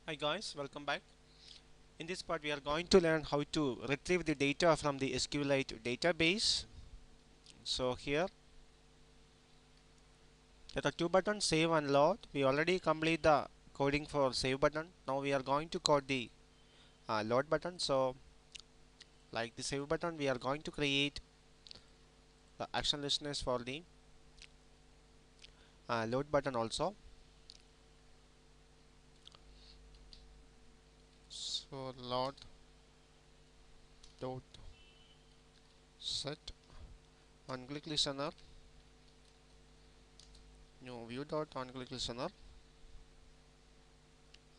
Hi guys, welcome back. In this part we are going to learn how to retrieve the data from the SQLite database. So here there are two buttons, save and load. We already complete the coding for save button. Now we are going to code the load button. So like the save button we are going to create the action listeners for the load button also. So load dot set on click listener new view dot on click listener.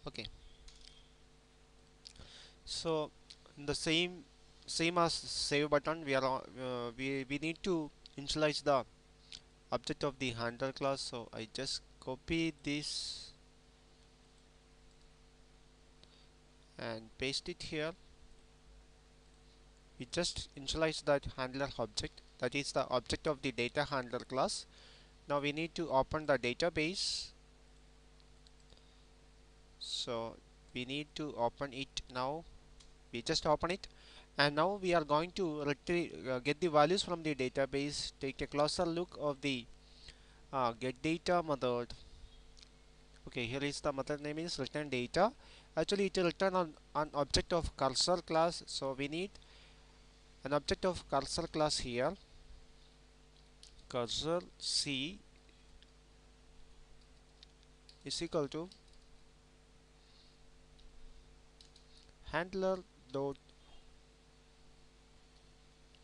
Okay, so in the same as save button we need to initialize the object of the handler class. So I just copy this and paste it here. We just initialize that handler object, that is the object of the data handler class. Now we need to open the database, so we need to open it. Now we just open it, and now we are going to get the values from the database. Take a closer look of the get data method. Okay, here is the method name is return data. Actually it will return on an object of cursor class, so we need an object of cursor class here. Cursor c is equal to handler dot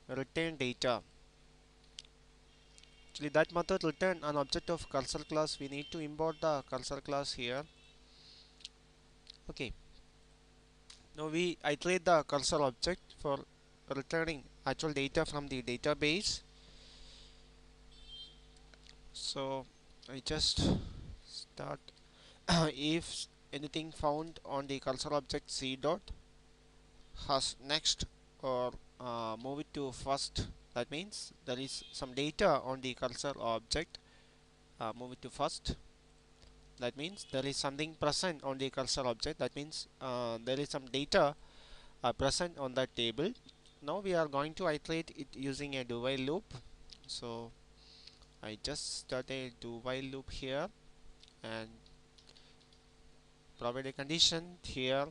return data. Actually that method return an object of cursor class. We need to import the cursor class here. Okay, now we iterate the cursor object for returning actual data from the database. So I just start if anything found on the cursor object c dot has next, or move it to first. That means there is some data on the cursor object, move it to first. That means there is something present on the cursor object. That means there is some data present on that table. Now we are going to iterate it using a do while loop. So I just start a do while loop here and provide a condition here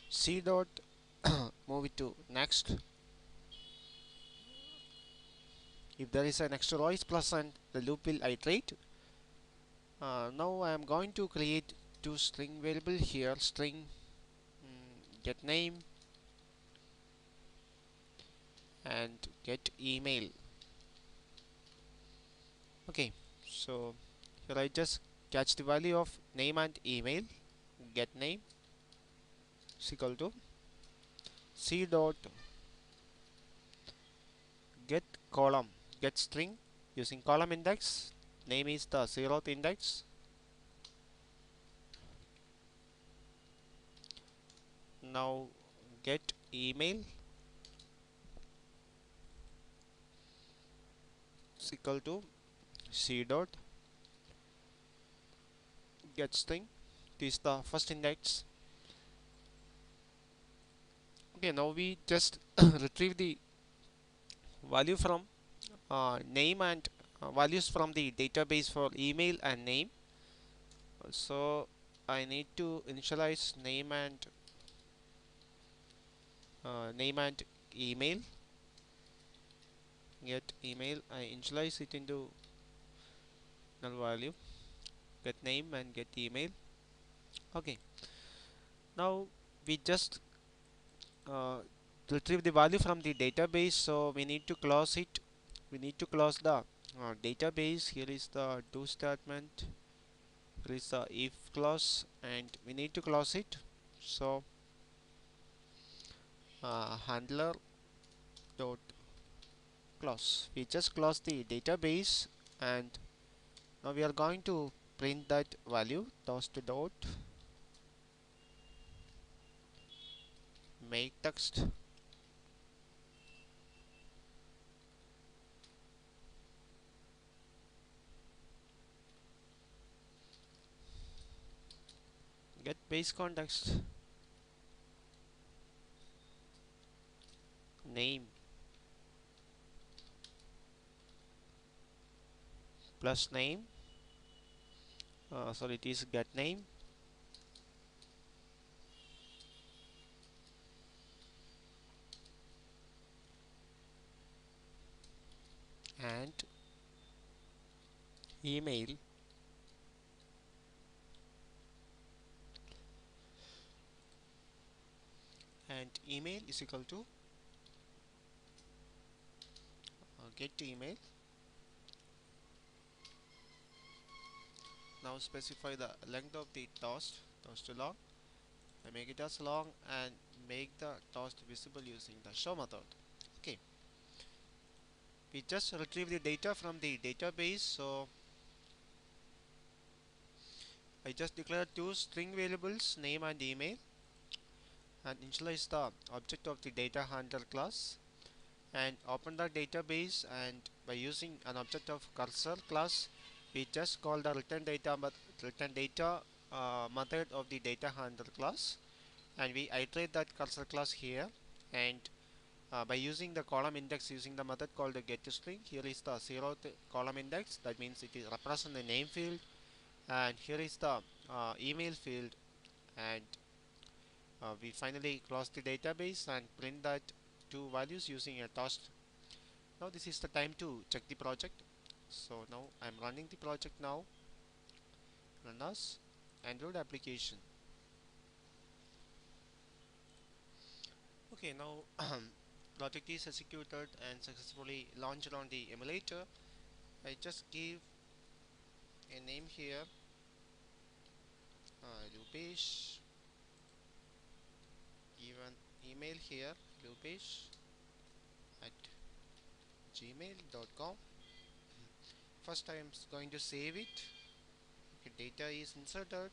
c dot move it to next. If there is an extra row is present, the loop will iterate. Now I am going to create two string variable here, string get name and get email. Okay, so here I just catch the value of name and email. Get name is equal to c dot get column, get string using column index. Name is the 0th index. Now get email is equal to c dot get string. This is the first index. Okay, now we just retrieve the value from name and values from the database for email and name. So I need to initialize name and email. Get email, I initialize it into null value. Get name and get email. Okay, now we just uh, retrieve the value from the database, so we need to close it. We need to close the database. Here is the do statement, here is the if clause, and we need to close it. So handler dot close, we just close the database, and now we are going to print that value toast dot make text get base context name plus name, sorry, it is get name, and email, and email is equal to get email. Now specify the length of the toast long. I make it as long and make the toast visible using the show method. Okay, we just retrieve the data from the database, so I just declare two string variables, name and email, and initialize the object of the data handler class, and open the database, and by using an object of cursor class, we just call the return data method of the data handler class, and we iterate that cursor class here, and by using the column index using the method called the getString, here is the 0th column index, that means it is represent the name field, and here is the email field, and we finally close the database and print that two values using a toast. Now this is the time to check the project. So now I'm running the project now. Run as Android application. Okay, now project is executed and successfully launched on the emulator. I just give a name here, Lupesh, even email here, lupesh at gmail.com. First I am going to save it. Okay, data is inserted.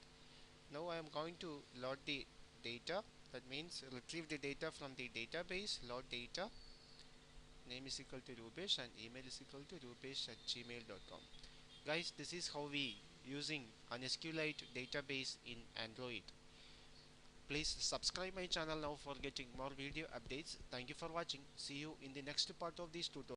Now I am going to load the data. That means retrieve the data from the database, load data. Name is equal to Rupesh and email is equal to rupesh at gmail.com. Guys, this is how we using an SQLite database in Android. Please subscribe my channel now for getting more video updates. Thank you for watching. See you in the next part of this tutorial.